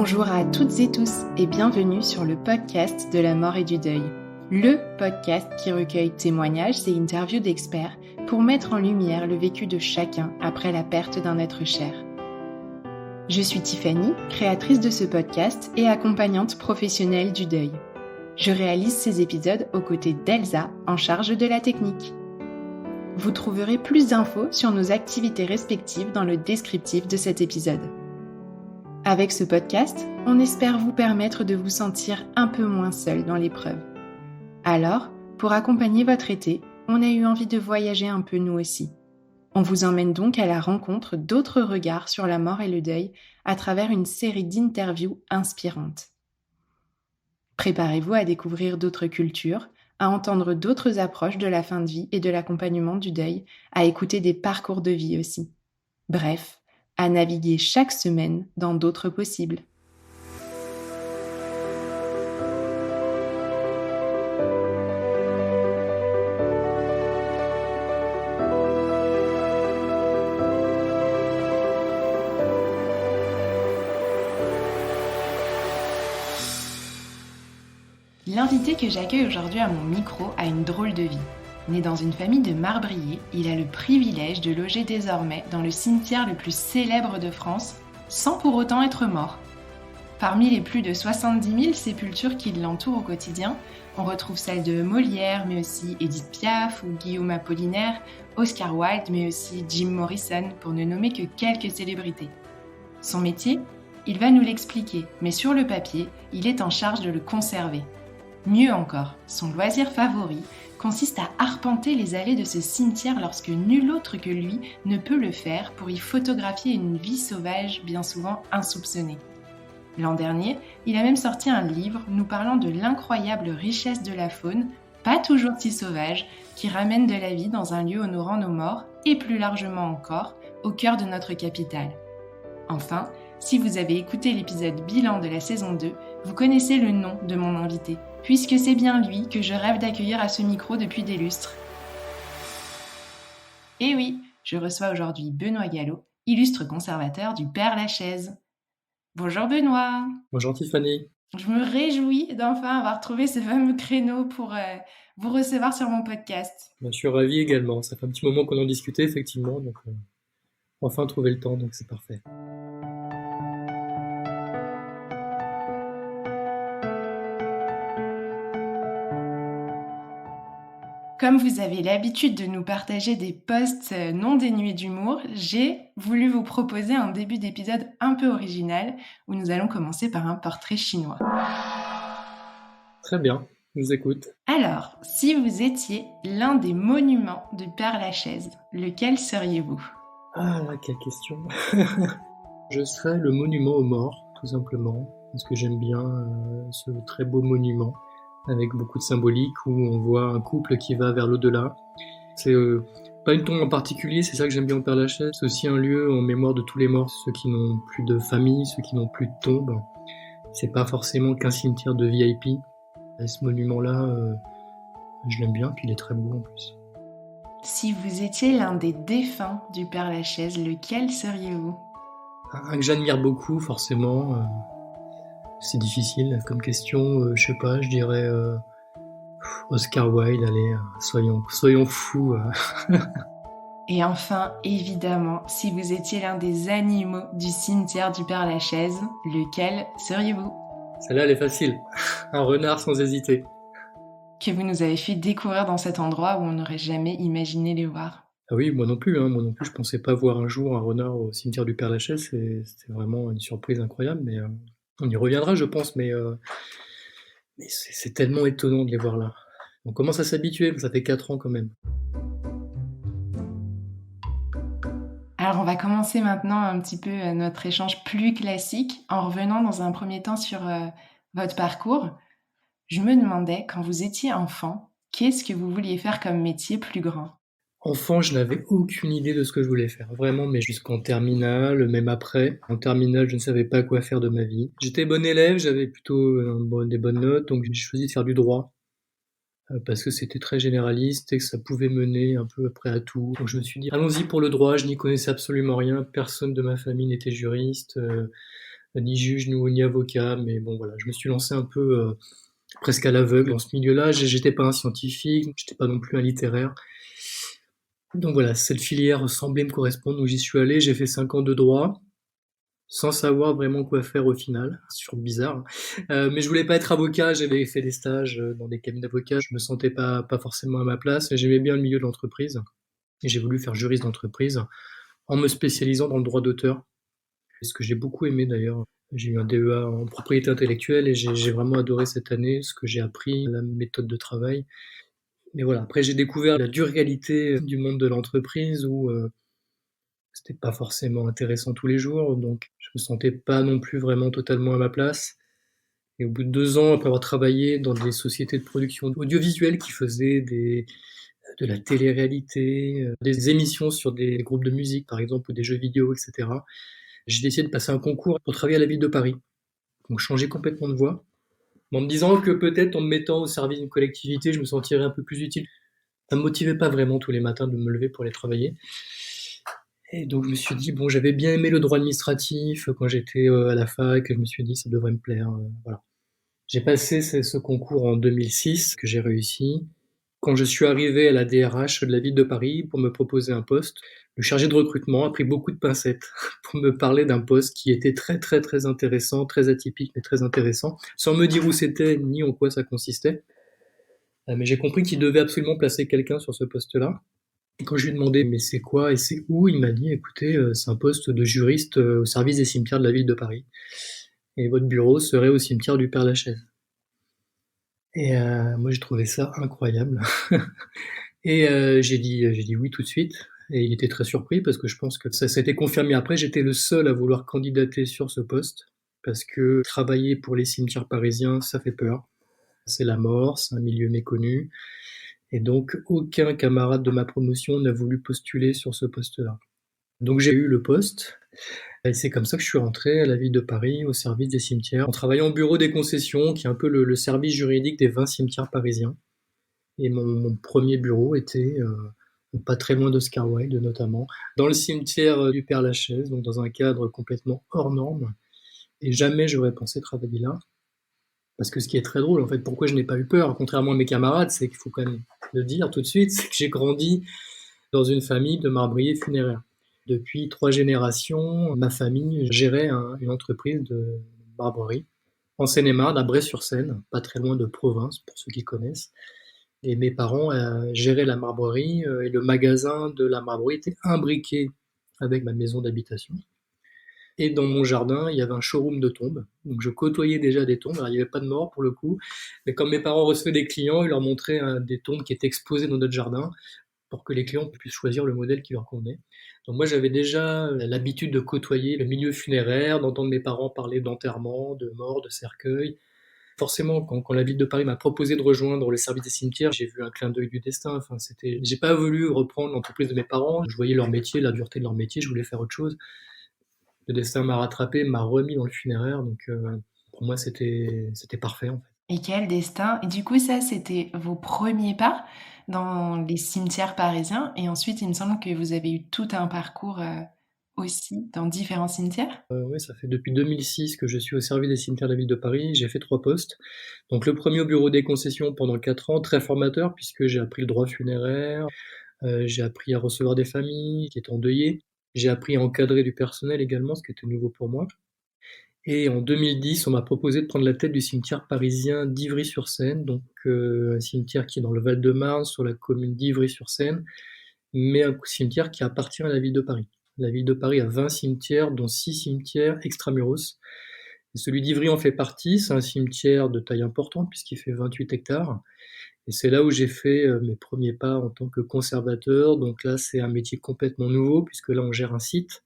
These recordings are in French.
Bonjour à toutes et tous et bienvenue sur le podcast de la mort et du deuil. Le podcast qui recueille témoignages et interviews d'experts pour mettre en lumière le vécu de chacun après la perte d'un être cher. Je suis Tiffany, créatrice de ce podcast et accompagnante professionnelle du deuil. Je réalise ces épisodes aux côtés d'Elsa, en charge de la technique. Vous trouverez plus d'infos sur nos activités respectives dans le descriptif de cet épisode. Avec ce podcast, on espère vous permettre de vous sentir un peu moins seul dans l'épreuve. Alors, pour accompagner votre été, on a eu envie de voyager un peu nous aussi. On vous emmène donc à la rencontre d'autres regards sur la mort et le deuil à travers une série d'interviews inspirantes. Préparez-vous à découvrir d'autres cultures, à entendre d'autres approches de la fin de vie et de l'accompagnement du deuil, à écouter des parcours de vie aussi. Bref, à naviguer chaque semaine dans d'autres possibles. L'invité que j'accueille aujourd'hui à mon micro a une drôle de vie. Né dans une famille de marbriers, il a le privilège de loger désormais dans le cimetière le plus célèbre de France, sans pour autant être mort. Parmi les plus de 70 000 sépultures qui l'entourent au quotidien, on retrouve celles de Molière, mais aussi Édith Piaf ou Guillaume Apollinaire, Oscar Wilde, mais aussi Jim Morrison, pour ne nommer que quelques célébrités. Son métier ? Il va nous l'expliquer, mais sur le papier, il est en charge de le conserver. Mieux encore, son loisir favori consiste à arpenter les allées de ce cimetière lorsque nul autre que lui ne peut le faire pour y photographier une vie sauvage bien souvent insoupçonnée. L'an dernier, il a même sorti un livre nous parlant de l'incroyable richesse de la faune, pas toujours si sauvage, qui ramène de la vie dans un lieu honorant nos morts et plus largement encore, au cœur de notre capitale. Enfin, si vous avez écouté l'épisode bilan de la saison 2, vous connaissez le nom de mon invité, puisque c'est bien lui que je rêve d'accueillir à ce micro depuis des lustres. Et oui, je reçois aujourd'hui Benoît Gallo, illustre conservateur du Père-Lachaise. Bonjour Benoît. Bonjour Tiffany. Je me réjouis d'enfin avoir trouvé ce fameux créneau pour vous recevoir sur mon podcast. Je suis ravi également, ça fait un petit moment qu'on en discutait effectivement, donc enfin trouver le temps, donc c'est parfait. Comme vous avez l'habitude de nous partager des posts non dénués d'humour, j'ai voulu vous proposer un début d'épisode un peu original où nous allons commencer par un portrait chinois. Très bien, je vous écoute. Alors, si vous étiez l'un des monuments du Père-Lachaise, lequel seriez-vous ? Ah là, quelle question. Je serais le monument aux morts, tout simplement, parce que j'aime bien ce très beau monument, avec beaucoup de symbolique, où on voit un couple qui va vers l'au-delà. C'est pas une tombe en particulier, c'est ça que j'aime bien au Père-Lachaise. C'est aussi un lieu en mémoire de tous les morts, ceux qui n'ont plus de famille, ceux qui n'ont plus de tombe. C'est pas forcément qu'un cimetière de VIP. Et ce monument-là, je l'aime bien, puis il est très beau en plus. Si vous étiez l'un des défunts du Père-Lachaise, lequel seriez-vous ? Un que j'admire beaucoup, forcément. C'est difficile comme question. Je sais pas, je dirais Oscar Wilde. Allez, soyons fous. Et enfin, évidemment, si vous étiez l'un des animaux du cimetière du Père-Lachaise, lequel seriez-vous ? Celle-là, elle est facile. Un renard sans hésiter. Que vous nous avez fait découvrir dans cet endroit où on n'aurait jamais imaginé les voir. Ah oui, moi non plus, je pensais pas voir un jour un renard au cimetière du Père-Lachaise, c'était vraiment une surprise incroyable, mais on y reviendra je pense, mais c'est tellement étonnant de les voir là. On commence à s'habituer, mais ça fait 4 ans quand même. Alors on va commencer maintenant un petit peu notre échange plus classique en revenant dans un premier temps sur votre parcours. Je me demandais, quand vous étiez enfant, qu'est-ce que vous vouliez faire comme métier plus grand ? Enfant, je n'avais aucune idée de ce que je voulais faire, vraiment, mais jusqu'en terminale, même après. En terminale, je ne savais pas quoi faire de ma vie. J'étais bon élève, j'avais plutôt des bonnes notes, donc j'ai choisi de faire du droit, parce que c'était très généraliste et que ça pouvait mener un peu après à tout. Donc je me suis dit, allons-y pour le droit, je n'y connaissais absolument rien, personne de ma famille n'était juriste, ni juge ni avocat, mais bon voilà, je me suis lancé un peu presque à l'aveugle dans ce milieu-là. J'étais pas un scientifique, j'étais pas non plus un littéraire. Donc voilà, cette filière semblait me correspondre, donc j'y suis allé, j'ai fait 5 ans de droit, sans savoir vraiment quoi faire au final. C'est toujours bizarre, hein. Mais je voulais pas être avocat, j'avais fait des stages dans des cabinets d'avocats, je me sentais pas forcément à ma place, et j'aimais bien le milieu de l'entreprise. Et j'ai voulu faire juriste d'entreprise en me spécialisant dans le droit d'auteur. Ce que j'ai beaucoup aimé d'ailleurs. J'ai eu un DEA en propriété intellectuelle et j'ai vraiment adoré cette année, ce que j'ai appris, la méthode de travail. Mais voilà, après j'ai découvert la dure réalité du monde de l'entreprise où c'était pas forcément intéressant tous les jours, donc je me sentais pas non plus vraiment totalement à ma place. Et au bout de 2 ans, après avoir travaillé dans des sociétés de production audiovisuelle qui faisaient de la télé-réalité, des émissions sur des groupes de musique par exemple, ou des jeux vidéo, etc., j'ai décidé de passer un concours pour travailler à la ville de Paris. Donc changer complètement de voie, en me disant que peut-être en me mettant au service d'une collectivité, je me sentirais un peu plus utile. Ça me motivait pas vraiment tous les matins de me lever pour aller travailler. Et donc je me suis dit, bon, j'avais bien aimé le droit administratif quand j'étais à la fac, je me suis dit, ça devrait me plaire. Voilà. J'ai passé ce concours en 2006, que j'ai réussi. Quand je suis arrivé à la DRH de la ville de Paris pour me proposer un poste, le chargé de recrutement a pris beaucoup de pincettes pour me parler d'un poste qui était très très très intéressant, très atypique mais très intéressant, sans me dire où c'était ni en quoi ça consistait. Mais j'ai compris qu'il devait absolument placer quelqu'un sur ce poste-là. Et quand je lui ai demandé mais c'est quoi et c'est où, il m'a dit écoutez, c'est un poste de juriste au service des cimetières de la ville de Paris. Et votre bureau serait au cimetière du Père-Lachaise. Et moi j'ai trouvé ça incroyable. Et j'ai dit oui tout de suite. Et il était très surpris parce que je pense que ça s'était confirmé après. J'étais le seul à vouloir candidater sur ce poste parce que travailler pour les cimetières parisiens, ça fait peur. C'est la mort, c'est un milieu méconnu. Et donc aucun camarade de ma promotion n'a voulu postuler sur ce poste-là. Donc j'ai eu le poste. Et c'est comme ça que je suis rentré à la ville de Paris, au service des cimetières, en travaillant au bureau des concessions, qui est un peu le service juridique des 20 cimetières parisiens. Et mon premier bureau était pas très loin d'Oscar Wilde notamment, dans le cimetière du Père-Lachaise, donc dans un cadre complètement hors norme. Et jamais j'aurais pensé travailler là. Parce que ce qui est très drôle, en fait, pourquoi je n'ai pas eu peur, contrairement à mes camarades, c'est qu'il faut quand même le dire tout de suite, c'est que j'ai grandi dans une famille de marbriers funéraires. Depuis 3 générations, ma famille gérait une entreprise de marbrerie en Seine-et-Marne, à Bray-sur-Seine, pas très loin de Provins, pour ceux qui connaissent. Et mes parents géraient la marbrerie et le magasin de la marbrerie était imbriqué avec ma maison d'habitation. Et dans mon jardin, il y avait un showroom de tombes. Donc je côtoyais déjà des tombes. Alors, il n'y avait pas de mort pour le coup. Mais comme mes parents recevaient des clients, ils leur montraient des tombes qui étaient exposées dans notre jardin pour que les clients puissent choisir le modèle qui leur convenait. Donc moi j'avais déjà l'habitude de côtoyer le milieu funéraire, d'entendre mes parents parler d'enterrement, de mort, de cercueil. Forcément, quand la ville de Paris m'a proposé de rejoindre le service des cimetières, j'ai vu un clin d'œil du destin. Enfin, j'ai pas voulu reprendre l'entreprise de mes parents. Je voyais leur métier, la dureté de leur métier, je voulais faire autre chose. Le destin m'a rattrapé, m'a remis dans le funéraire, donc pour moi c'était parfait en fait. Et quel destin! Et du coup, ça, c'était vos premiers pas dans les cimetières parisiens. Et ensuite, il me semble que vous avez eu tout un parcours aussi dans différents cimetières. Oui, ça fait depuis 2006 que je suis au service des cimetières de la ville de Paris. J'ai fait 3 postes. Donc le premier au bureau des concessions pendant 4 ans, très formateur puisque j'ai appris le droit funéraire, j'ai appris à recevoir des familles qui étaient endeuillées, j'ai appris à encadrer du personnel également, ce qui était nouveau pour moi. Et en 2010, on m'a proposé de prendre la tête du cimetière parisien d'Ivry-sur-Seine, donc un cimetière qui est dans le Val-de-Marne, sur la commune d'Ivry-sur-Seine, mais un cimetière qui appartient à la ville de Paris. La ville de Paris a 20 cimetières, dont 6 cimetières extramuros. Et celui d'Ivry en fait partie, c'est un cimetière de taille importante puisqu'il fait 28 hectares. Et c'est là où j'ai fait mes premiers pas en tant que conservateur. Donc là, c'est un métier complètement nouveau puisque là, on gère un site.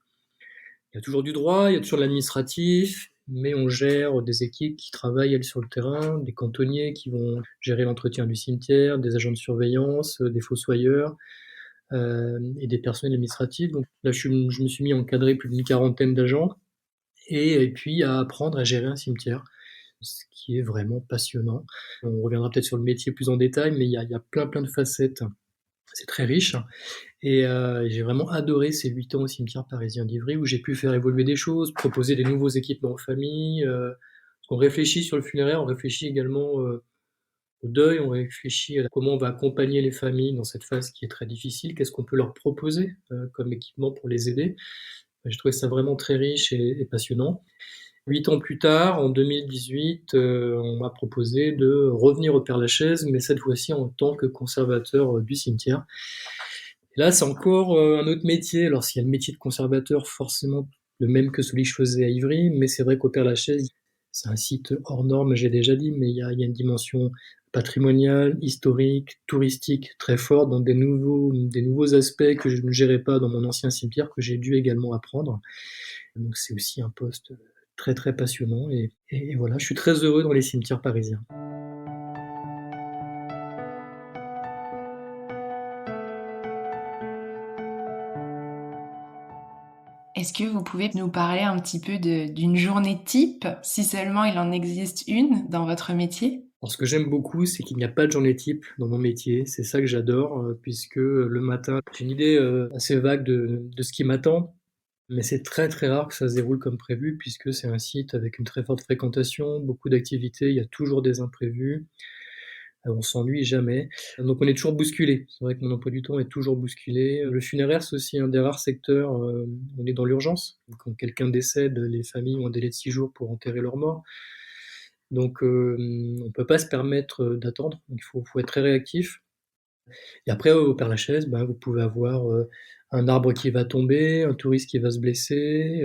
Il y a toujours du droit, il y a toujours de l'administratif, mais on gère des équipes qui travaillent, elles, sur le terrain, des cantonniers qui vont gérer l'entretien du cimetière, des agents de surveillance, des fossoyeurs, et des personnels administratifs. Donc là, je me suis mis à encadrer plus d'une quarantaine d'agents, et puis à apprendre à gérer un cimetière, ce qui est vraiment passionnant. On reviendra peut-être sur le métier plus en détail, mais il y a plein de facettes C'est très riche. Et j'ai vraiment adoré ces 8 ans au cimetière parisien d'Ivry où j'ai pu faire évoluer des choses, proposer des nouveaux équipements aux familles. Parce qu'on réfléchit sur le funéraire, on réfléchit également au deuil, on réfléchit à comment on va accompagner les familles dans cette phase qui est très difficile, qu'est-ce qu'on peut leur proposer comme équipement pour les aider. J'ai trouvé ça vraiment très riche et passionnant. 8 ans plus tard, en 2018, on m'a proposé de revenir au Père-Lachaise, mais cette fois-ci en tant que conservateur du cimetière. Et là, c'est encore un autre métier. Alors, s'il y a le métier de conservateur, forcément le même que celui que je faisais à Ivry, mais c'est vrai qu'au Père-Lachaise, c'est un site hors norme, j'ai déjà dit, mais il y a une dimension patrimoniale, historique, touristique très forte, dans des nouveaux aspects que je ne gérais pas dans mon ancien cimetière, que j'ai dû également apprendre. Donc c'est aussi un poste très très passionnant et voilà, je suis très heureux dans les cimetières parisiens. Est-ce que vous pouvez nous parler un petit peu d'une journée type, si seulement il en existe une dans votre métier? Alors ce que j'aime beaucoup, c'est qu'il n'y a pas de journée type dans mon métier. C'est ça que j'adore, puisque le matin, j'ai une idée assez vague de ce qui m'attend, mais c'est très très rare que ça se déroule comme prévu, puisque c'est un site avec une très forte fréquentation, beaucoup d'activités, il y a toujours des imprévus. On s'ennuie jamais. Donc on est toujours bousculé. C'est vrai que mon emploi du temps est toujours bousculé. Le funéraire, c'est aussi un des rares secteurs, on est dans l'urgence. Quand quelqu'un décède, les familles ont un délai de 6 jours pour enterrer leur mort. Donc on peut pas se permettre d'attendre. Il faut être très réactif. Et après, au Père-Lachaise, ben, vous pouvez avoir un arbre qui va tomber, un touriste qui va se blesser,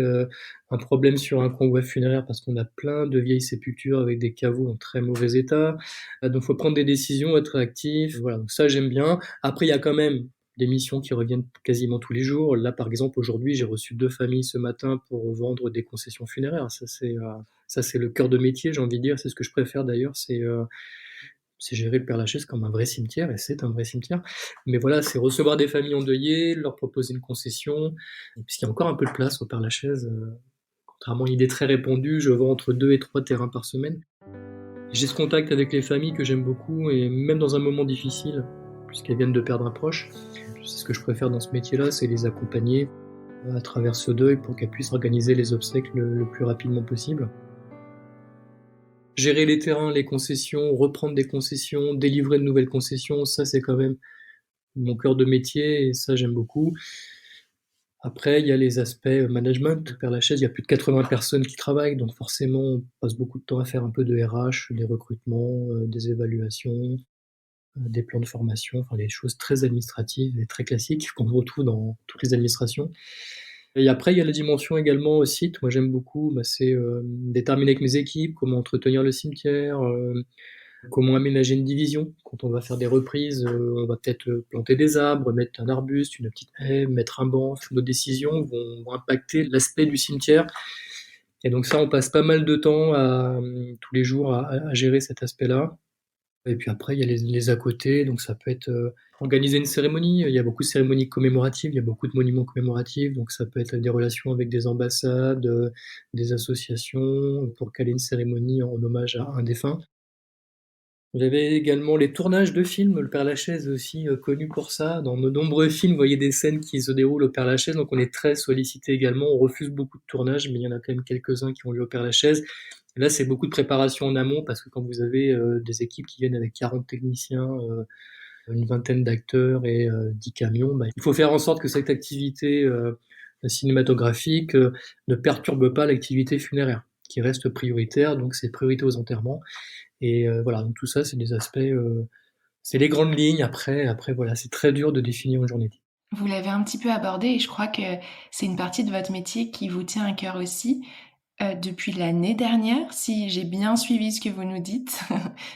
un problème sur un convoi funéraire parce qu'on a plein de vieilles sépultures avec des caveaux en très mauvais état. Donc, il faut prendre des décisions, être réactif. Voilà, donc ça, j'aime bien. Après, il y a quand même des missions qui reviennent quasiment tous les jours. Là, par exemple, aujourd'hui, j'ai reçu 2 familles ce matin pour vendre des concessions funéraires. Ça, c'est le cœur de métier, j'ai envie de dire. C'est ce que je préfère d'ailleurs. C'est gérer le Père-Lachaise comme un vrai cimetière, et c'est un vrai cimetière. Mais voilà, c'est recevoir des familles endeuillées, leur proposer une concession, puisqu'il y a encore un peu de place au Père-Lachaise. Contrairement à une idée très répandue, je vends entre 2 et 3 terrains par semaine. J'ai ce contact avec les familles que j'aime beaucoup, et même dans un moment difficile, puisqu'elles viennent de perdre un proche, c'est ce que je préfère dans ce métier-là, c'est les accompagner à travers ce deuil pour qu'elles puissent organiser les obsèques le plus rapidement possible. Gérer les terrains, les concessions, reprendre des concessions, délivrer de nouvelles concessions, ça c'est quand même mon cœur de métier et ça j'aime beaucoup. Après, il y a les aspects management. Père-Lachaise, il y a plus de 80 personnes qui travaillent, donc forcément, on passe beaucoup de temps à faire un peu de RH, des recrutements, des évaluations, des plans de formation, enfin des choses très administratives et très classiques qu'on retrouve dans toutes les administrations. Et après, il y a la dimension également au site. Moi, j'aime beaucoup, c'est déterminer avec mes équipes comment entretenir le cimetière, comment aménager une division. Quand on va faire des reprises, on va peut-être planter des arbres, mettre un arbuste, une petite haie, mettre un banc. Nos décisions vont impacter l'aspect du cimetière. Et donc ça, on passe pas mal de temps tous les jours à gérer cet aspect-là. Et puis après, il y a les à côté, donc ça peut être organiser une cérémonie. Il y a beaucoup de cérémonies commémoratives, il y a beaucoup de monuments commémoratifs, donc ça peut être des relations avec des ambassades, des associations, pour caler une cérémonie en hommage à un défunt. Vous avez également les tournages de films. Le Père-Lachaise est aussi connu pour ça. Dans de nombreux films, vous voyez des scènes qui se déroulent au Père-Lachaise, donc on est très sollicité également. On refuse beaucoup de tournages, mais il y en a quand même quelques-uns qui ont lieu au Père-Lachaise. Et là, c'est beaucoup de préparation en amont, parce que quand vous avez des équipes qui viennent avec 40 techniciens, une vingtaine d'acteurs et 10 camions, il faut faire en sorte que cette activité cinématographique ne perturbe pas l'activité funéraire, qui reste prioritaire, donc c'est priorité aux enterrements. Et voilà, donc tout ça, c'est des aspects, c'est les grandes lignes. Après, voilà, c'est très dur de définir une journée type. Vous l'avez un petit peu abordé et je crois que c'est une partie de votre métier qui vous tient à cœur aussi. Depuis l'année dernière, si j'ai bien suivi ce que vous nous dites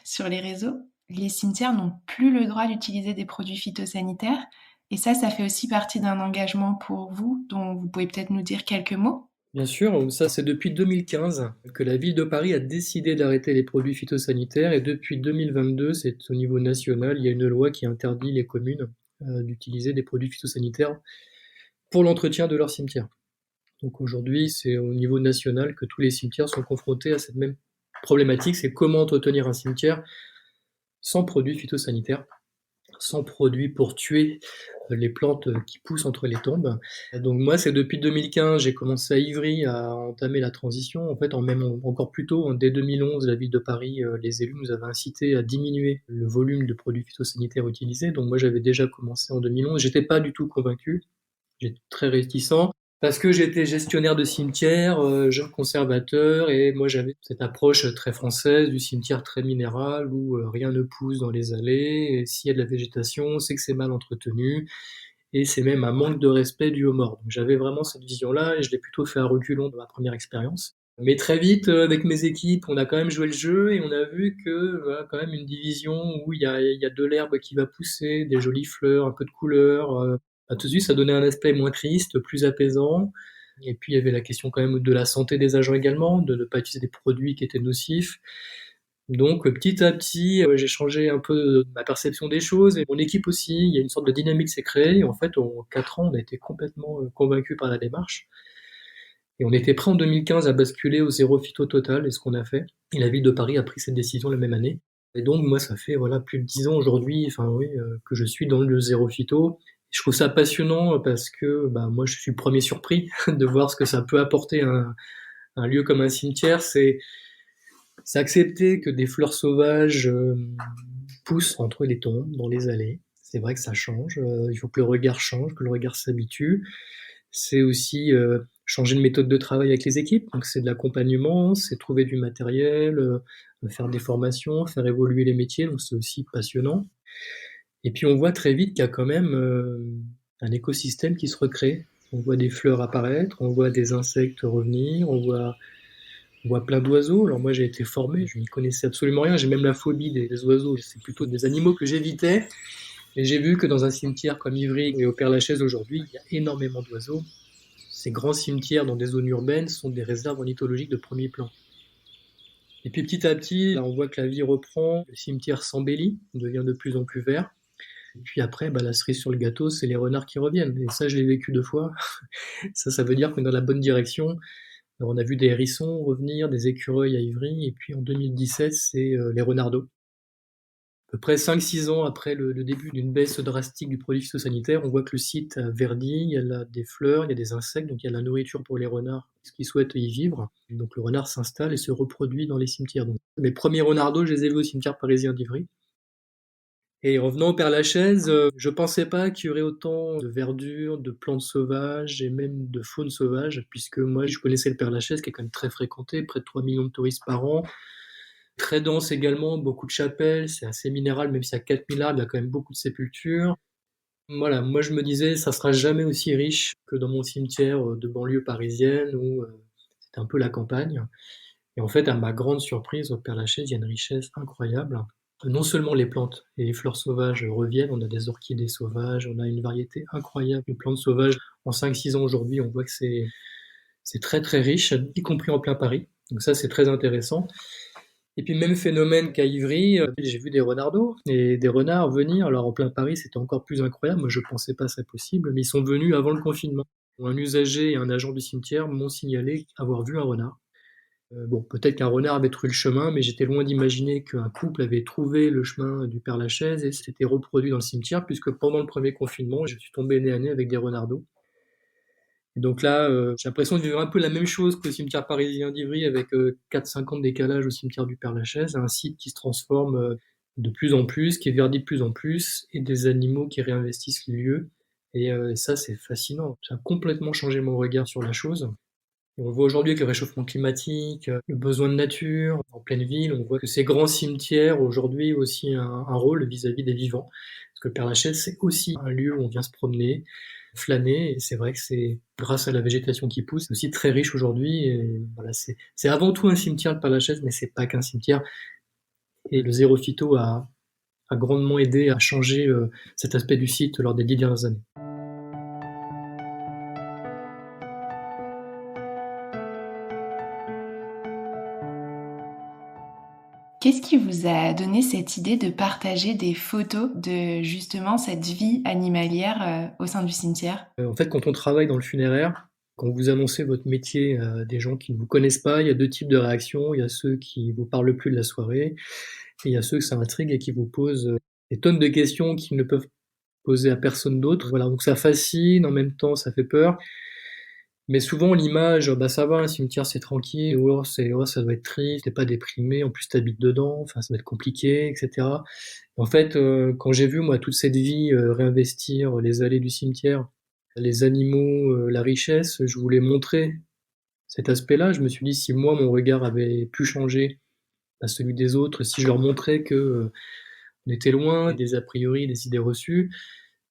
sur les réseaux, les cimetières n'ont plus le droit d'utiliser des produits phytosanitaires. Et ça fait aussi partie d'un engagement pour vous, dont vous pouvez peut-être nous dire quelques mots. Bien sûr, ça c'est depuis 2015 que la ville de Paris a décidé d'arrêter les produits phytosanitaires et depuis 2022, c'est au niveau national, il y a une loi qui interdit les communes d'utiliser des produits phytosanitaires pour l'entretien de leurs cimetières. Donc aujourd'hui, c'est au niveau national que tous les cimetières sont confrontés à cette même problématique, c'est comment entretenir un cimetière sans produits phytosanitaires. sans produits pour tuer les plantes qui poussent entre les tombes. Donc moi, c'est depuis 2015, j'ai commencé à Ivry à entamer la transition. En fait, encore plus tôt, dès 2011, la ville de Paris, les élus nous avaient incités à diminuer le volume de produits phytosanitaires utilisés. Donc moi, j'avais déjà commencé en 2011. J'étais pas du tout convaincu. J'étais très réticent. Parce que j'étais gestionnaire de cimetière, jeune conservateur, et moi j'avais cette approche très française du cimetière très minéral où rien ne pousse dans les allées, et s'il y a de la végétation, c'est que c'est mal entretenu, et c'est même un manque de respect dû aux morts. Donc j'avais vraiment cette vision-là, et je l'ai plutôt fait à reculons dans ma première expérience. Mais très vite, avec mes équipes, on a quand même joué le jeu, et on a vu que voilà, quand même une division où il y a de l'herbe qui va pousser, des jolies fleurs, un peu de couleur, tout de suite, ça donnait un aspect moins triste, plus apaisant. Et puis, il y avait la question quand même de la santé des agents également, de ne pas utiliser des produits qui étaient nocifs. Donc, petit à petit, j'ai changé un peu ma perception des choses et mon équipe aussi. Il y a une sorte de dynamique s'est créée. Et en fait, en 4 ans, on a été complètement convaincus par la démarche. Et on était prêt en 2015 à basculer au zéro phyto total, et ce qu'on a fait. Et la ville de Paris a pris cette décision la même année. Et donc, moi, ça fait voilà plus de 10 ans aujourd'hui, enfin oui, que je suis dans le zéro phyto. Je trouve ça passionnant parce que bah, moi, je suis le premier surpris de voir ce que ça peut apporter un lieu comme un cimetière. C'est accepter que des fleurs sauvages poussent entre les tombes, dans les allées. C'est vrai que ça change. Il faut que le regard change, que le regard s'habitue. C'est aussi changer de méthode de travail avec les équipes. Donc c'est de l'accompagnement, c'est trouver du matériel, faire des formations, faire évoluer les métiers. Donc c'est aussi passionnant. Et puis on voit très vite qu'il y a quand même un écosystème qui se recrée. On voit des fleurs apparaître, on voit des insectes revenir, on voit plein d'oiseaux. Alors moi j'ai été formé, je n'y connaissais absolument rien, j'ai même la phobie des oiseaux. C'est plutôt des animaux que j'évitais. Et j'ai vu que dans un cimetière comme Ivry et au Père-Lachaise aujourd'hui, il y a énormément d'oiseaux. Ces grands cimetières dans des zones urbaines sont des réserves ornithologiques de premier plan. Et puis petit à petit, là, on voit que la vie reprend, le cimetière s'embellit, devient de plus en plus vert. Et puis après, bah, la cerise sur le gâteau, c'est les renards qui reviennent. Et ça, je l'ai vécu 2 fois. Ça veut dire qu'on est dans la bonne direction. Alors, on a vu des hérissons revenir, des écureuils à Ivry, et puis en 2017, c'est les renardeaux. À peu près 5-6 ans après le début d'une baisse drastique du produit phytosanitaire, on voit que le site a verdi, il y a des fleurs, il y a des insectes, donc il y a de la nourriture pour les renards qui souhaitent y vivre. Donc le renard s'installe et se reproduit dans les cimetières. Donc, mes premiers renardeaux, je les ai vus au cimetière parisien d'Ivry. Et en venant au Père-Lachaise, je pensais pas qu'il y aurait autant de verdure, de plantes sauvages et même de faune sauvage, puisque moi je connaissais le Père-Lachaise qui est quand même très fréquenté, près de 3 millions de touristes par an. Très dense également, beaucoup de chapelles, c'est assez minéral, même s'il y a 4000 arbres, il y a quand même beaucoup de sépultures. Voilà, moi je me disais, ça sera jamais aussi riche que dans mon cimetière de banlieue parisienne où c'était un peu la campagne. Et en fait, à ma grande surprise, au Père-Lachaise, il y a une richesse incroyable. Non seulement les plantes et les fleurs sauvages reviennent, on a des orchidées sauvages, on a une variété incroyable de plantes sauvages. En 5-6 ans aujourd'hui, on voit que c'est très très riche, y compris en plein Paris. Donc ça, c'est très intéressant. Et puis même phénomène qu'à Ivry, j'ai vu des renardeaux et des renards venir. Alors en plein Paris, c'était encore plus incroyable. Moi, je pensais pas ça possible, mais ils sont venus avant le confinement. Un usager et un agent du cimetière m'ont signalé avoir vu un renard. Bon, peut-être qu'un renard avait trouvé le chemin, mais j'étais loin d'imaginer qu'un couple avait trouvé le chemin du Père-Lachaise et s'était reproduit dans le cimetière, puisque pendant le premier confinement, je suis tombé nez à nez avec des renardeaux. Et donc là, j'ai l'impression de vivre un peu la même chose qu'au cimetière parisien d'Ivry, avec 4-5 ans de décalage au cimetière du Père-Lachaise, un site qui se transforme de plus en plus, qui est verdi de plus en plus, et des animaux qui réinvestissent les lieux. Et ça, c'est fascinant. Ça a complètement changé mon regard sur la chose. Et on le voit aujourd'hui avec le réchauffement climatique, le besoin de nature, en pleine ville, on voit que ces grands cimetières aujourd'hui ont aussi un rôle vis-à-vis des vivants. Parce que le Père-Lachaise, c'est aussi un lieu où on vient se promener, flâner, et c'est vrai que c'est grâce à la végétation qui pousse, c'est aussi très riche aujourd'hui. Et voilà, c'est avant tout un cimetière, le Père-Lachaise, mais c'est pas qu'un cimetière. Et le zéro phyto a grandement aidé à changer cet aspect du site lors des 10 dernières années. Qu'est-ce qui vous a donné cette idée de partager des photos de justement cette vie animalière au sein du cimetière? En fait, quand on travaille dans le funéraire, quand vous annoncez votre métier à des gens qui ne vous connaissent pas, il y a 2 types de réactions. Il y a ceux qui vous parlent plus de la soirée, et il y a ceux que ça intrigue et qui vous posent des tonnes de questions qu'ils ne peuvent poser à personne d'autre. Voilà, donc ça fascine, en même temps ça fait peur. Mais souvent l'image, bah ça va, un cimetière c'est tranquille, ça doit être triste, t'es pas déprimé, en plus t'habites dedans, enfin ça va être compliqué, etc. En fait, quand j'ai vu moi toute cette vie réinvestir les allées du cimetière, les animaux, la richesse, je voulais montrer cet aspect-là. Je me suis dit si moi mon regard avait pu changer à celui des autres, si je leur montrais que on était loin des a priori, des idées reçues,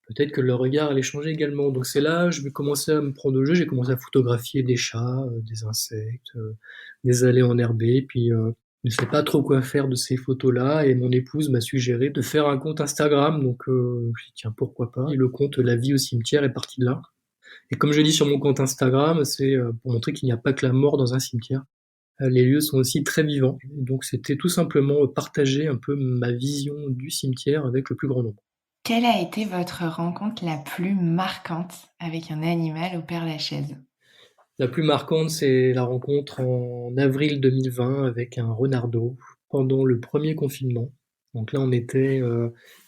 peut-être que leur regard allait changer également. Donc c'est là, je vais commencer à me prendre au jeu, j'ai commencé à photographier des chats, des insectes, des allées enherbées, puis je ne sais pas trop quoi faire de ces photos-là, et mon épouse m'a suggéré de faire un compte Instagram, donc je me suis dit, tiens, pourquoi pas. Et le compte La vie au cimetière est parti de là. Et comme je dis sur mon compte Instagram, c'est pour montrer qu'il n'y a pas que la mort dans un cimetière. Les lieux sont aussi très vivants. Donc c'était tout simplement partager un peu ma vision du cimetière avec le plus grand nombre. Quelle a été votre rencontre la plus marquante avec un animal au Père-Lachaise? La plus marquante, c'est la rencontre en avril 2020 avec un renardeau pendant le premier confinement. Donc là, on était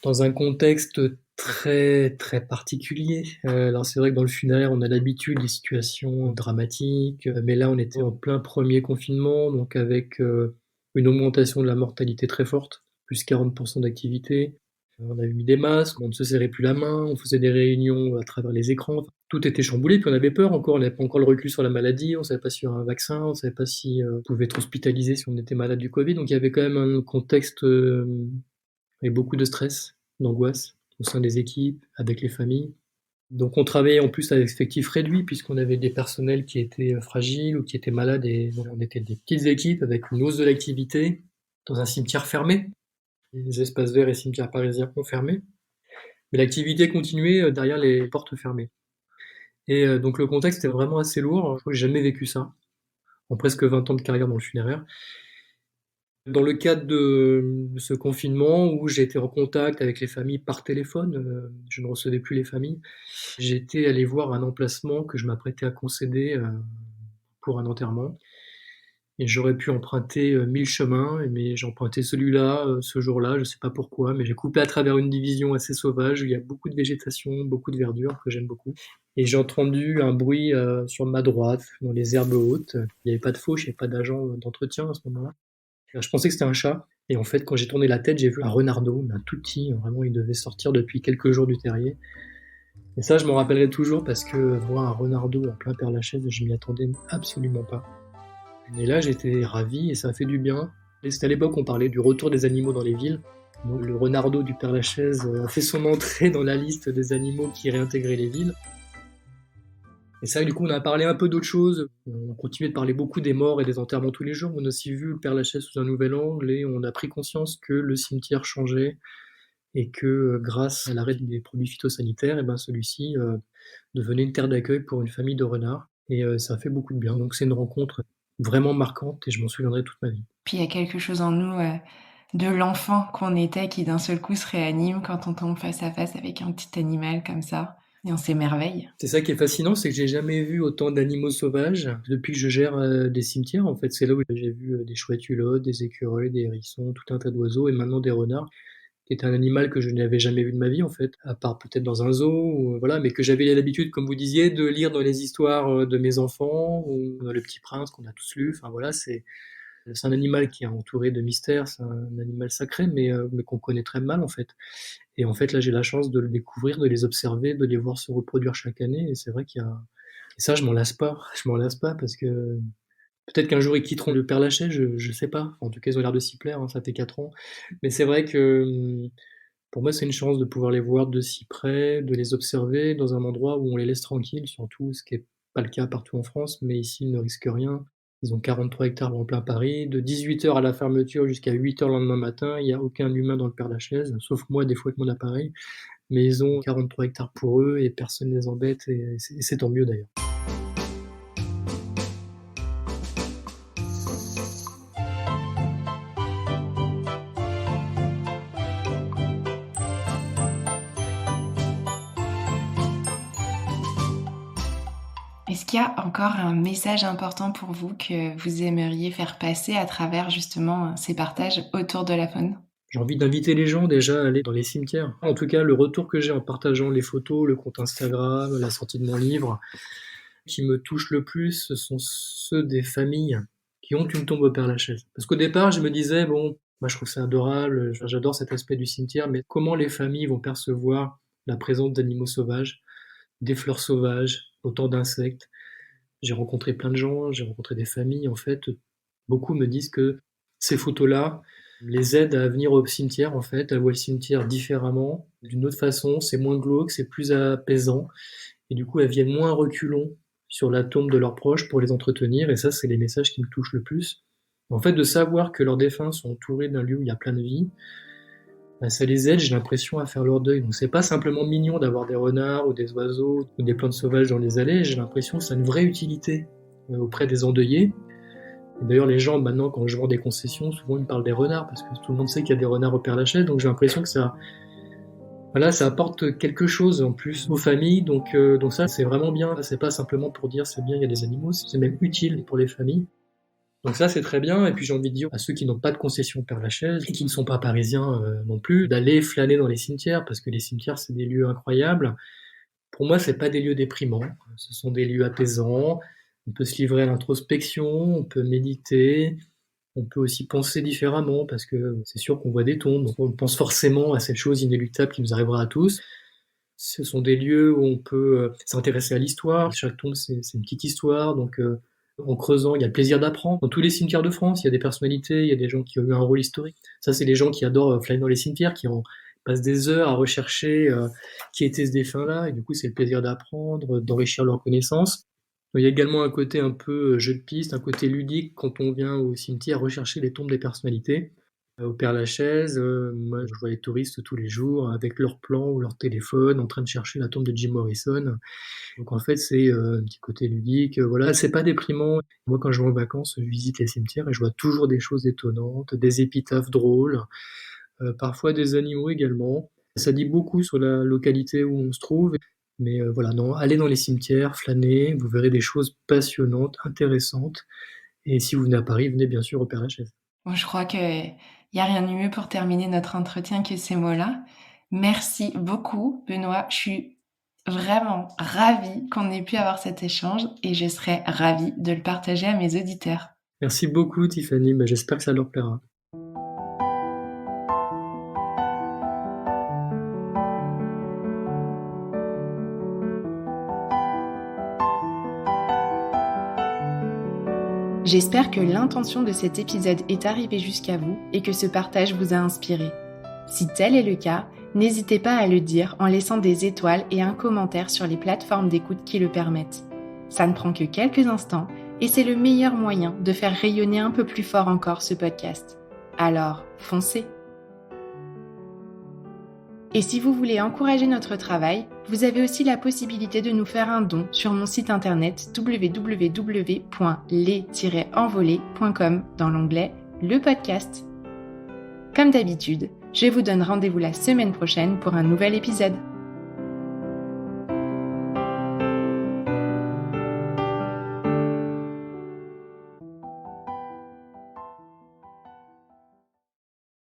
dans un contexte très très particulier. Alors c'est vrai que dans le funéraire, on a l'habitude des situations dramatiques, mais là, on était en plein premier confinement, donc avec une augmentation de la mortalité très forte, plus 40% d'activité. On avait mis des masques, on ne se serrait plus la main, on faisait des réunions à travers les écrans. Enfin, tout était chamboulé, puis on avait peur encore, on n'avait pas encore le recul sur la maladie, on ne savait pas s'il y aurait un vaccin, on ne savait pas si on pouvait être hospitalisé si on était malade du Covid. Donc il y avait quand même un contexte avec beaucoup de stress, d'angoisse au sein des équipes, avec les familles. Donc on travaillait en plus avec effectif réduit puisqu'on avait des personnels qui étaient fragiles ou qui étaient malades et voilà, on était des petites équipes avec une hausse de l'activité dans un cimetière fermé. Les espaces verts et cimetières parisiens ont fermé. Mais l'activité continuait derrière les portes fermées. Et donc le contexte était vraiment assez lourd. Je crois que j'ai jamais vécu ça en presque 20 ans de carrière dans le funéraire. Dans le cadre de ce confinement où j'ai été en contact avec les familles par téléphone, je ne recevais plus les familles, j'étais allé voir un emplacement que je m'apprêtais à concéder pour un enterrement. Et j'aurais pu emprunter 1000 chemins, mais j'ai emprunté celui-là ce jour-là, je sais pas pourquoi, mais j'ai coupé à travers une division assez sauvage où il y a beaucoup de végétation, beaucoup de verdure que j'aime beaucoup. Et j'ai entendu un bruit sur ma droite, dans les herbes hautes. Il n'y avait pas de fauche, il n'y avait pas d'agent d'entretien à ce moment-là. Je pensais que c'était un chat. Et en fait, quand j'ai tourné la tête, j'ai vu un renardeau, un tout petit, vraiment, il devait sortir depuis quelques jours du terrier. Et ça, je m'en rappellerai toujours parce que voir un renardeau en plein Père-Lachaise, je m'y attendais absolument pas. Et là, j'étais ravi et ça a fait du bien. Et c'était à l'époque où on parlait du retour des animaux dans les villes. Donc, le renardeau du Père-Lachaise a fait son entrée dans la liste des animaux qui réintégraient les villes. Et ça, du coup, on a parlé un peu d'autre chose. On continuait de parler beaucoup des morts et des enterrements tous les jours. On a aussi vu le Père-Lachaise sous un nouvel angle et on a pris conscience que le cimetière changeait et que grâce à l'arrêt des produits phytosanitaires, et ben celui-ci devenait une terre d'accueil pour une famille de renards. Et ça a fait beaucoup de bien. Donc c'est une rencontre vraiment marquante et je m'en souviendrai toute ma vie. Puis il y a quelque chose en nous de l'enfant qu'on était qui d'un seul coup se réanime quand on tombe face à face avec un petit animal comme ça. Et on s'émerveille. C'est ça qui est fascinant, c'est que j'ai jamais vu autant d'animaux sauvages depuis que je gère des cimetières. En fait, c'est là où j'ai vu des chouettes hulottes, des écureuils, des hérissons, tout un tas d'oiseaux et maintenant des renards, qui est un animal que je n'avais jamais vu de ma vie en fait, à part peut-être dans un zoo, ou, voilà, mais que j'avais l'habitude, comme vous disiez, de lire dans les histoires de mes enfants ou dans Le Petit Prince qu'on a tous lu. Enfin voilà, c'est un animal qui est entouré de mystères, c'est un animal sacré, mais qu'on connaît très mal en fait. Et en fait, là, j'ai la chance de le découvrir, de les observer, de les voir se reproduire chaque année. Et c'est vrai qu'il y a. Et ça, je m'en lasse pas. Je m'en lasse pas parce que peut-être qu'un jour ils quitteront le Père Lachaise, je sais pas. En tout cas, ils ont l'air de s'y plaire, hein, ça fait 4 ans. Mais c'est vrai que pour moi, c'est une chance de pouvoir les voir de si près, de les observer dans un endroit où on les laisse tranquilles, surtout, ce qui est pas le cas partout en France, mais ici, ils ne risquent rien. Ils ont 43 hectares en plein Paris. De 18h à la fermeture jusqu'à 8h le lendemain matin, il n'y a aucun humain dans le Père-Lachaise, sauf moi des fois avec mon appareil. Mais ils ont 43 hectares pour eux et personne ne les embête et c'est tant mieux d'ailleurs. Est-ce qu'il y a encore un message important pour vous que vous aimeriez faire passer à travers justement ces partages autour de la faune? J'ai envie d'inviter les gens déjà à aller dans les cimetières. En tout cas, le retour que j'ai en partageant les photos, le compte Instagram, la sortie de mon livre, qui me touche le plus, ce sont ceux des familles qui ont une tombe au Père-Lachaise. Parce qu'au départ, je me disais, bon, moi je trouve ça adorable, j'adore cet aspect du cimetière, mais comment les familles vont percevoir la présence d'animaux sauvages, des fleurs sauvages, autant d'insectes. J'ai rencontré plein de gens, j'ai rencontré des familles, en fait, beaucoup me disent que ces photos-là les aident à venir au cimetière, en fait, à voir le cimetière différemment, d'une autre façon, c'est moins glauque, c'est plus apaisant, et du coup, elles viennent moins à reculons sur la tombe de leurs proches pour les entretenir, et ça, c'est les messages qui me touchent le plus. En fait, de savoir que leurs défunts sont entourés d'un lieu où il y a plein de vie, bah, ça les aide, j'ai l'impression, à faire leur deuil. Donc c'est pas simplement mignon d'avoir des renards ou des oiseaux ou des plantes sauvages dans les allées, j'ai l'impression que ça a une vraie utilité auprès des endeuillés. Et d'ailleurs, les gens, maintenant, quand je vends des concessions, souvent ils me parlent des renards, parce que tout le monde sait qu'il y a des renards au Père-Lachaise, donc j'ai l'impression que ça, voilà, ça apporte quelque chose en plus aux familles, donc ça c'est vraiment bien. C'est pas simplement pour dire c'est bien, il y a des animaux, c'est même utile pour les familles. Donc ça c'est très bien, et puis j'ai envie de dire à ceux qui n'ont pas de concession Père-Lachaise, et qui ne sont pas parisiens non plus, d'aller flâner dans les cimetières, parce que les cimetières c'est des lieux incroyables. Pour moi c'est pas des lieux déprimants, ce sont des lieux apaisants, on peut se livrer à l'introspection, on peut méditer, on peut aussi penser différemment, parce que c'est sûr qu'on voit des tombes, donc on pense forcément à cette chose inéluctable qui nous arrivera à tous. Ce sont des lieux où on peut s'intéresser à l'histoire. Chaque tombe, c'est une petite histoire, donc en creusant, il y a le plaisir d'apprendre. Dans tous les cimetières de France, il y a des personnalités, il y a des gens qui ont eu un rôle historique. Ça, c'est les gens qui adorent flâner dans les cimetières, passent des heures à rechercher qui étaient ce défunt-là, et du coup, c'est le plaisir d'apprendre, d'enrichir leurs connaissances. Il y a également un côté un peu jeu de piste, un côté ludique quand on vient au cimetière rechercher les tombes des personnalités. Au Père-Lachaise, moi je vois les touristes tous les jours avec leur plan ou leur téléphone en train de chercher la tombe de Jim Morrison. Donc en fait c'est un petit côté ludique, voilà, c'est pas déprimant. Moi quand je vais en vacances, je visite les cimetières et je vois toujours des choses étonnantes, des épitaphes drôles, parfois des animaux également. Ça dit beaucoup sur la localité où on se trouve. Mais voilà, non, allez dans les cimetières, flânez, vous verrez des choses passionnantes, intéressantes. Et si vous venez à Paris, venez bien sûr au Père-Lachaise. Bon, je crois qu'il n'y a rien de mieux pour terminer notre entretien que ces mots-là. Merci beaucoup, Benoît. Je suis vraiment ravie qu'on ait pu avoir cet échange et je serais ravie de le partager à mes auditeurs. Merci beaucoup, Tiffany. J'espère que ça leur plaira. J'espère que l'intention de cet épisode est arrivée jusqu'à vous et que ce partage vous a inspiré. Si tel est le cas, n'hésitez pas à le dire en laissant des étoiles et un commentaire sur les plateformes d'écoute qui le permettent. Ça ne prend que quelques instants et c'est le meilleur moyen de faire rayonner un peu plus fort encore ce podcast. Alors, foncez! Et si vous voulez encourager notre travail, vous avez aussi la possibilité de nous faire un don sur mon site internet www.les-envolés.com dans l'onglet Le podcast. Comme d'habitude, je vous donne rendez-vous la semaine prochaine pour un nouvel épisode.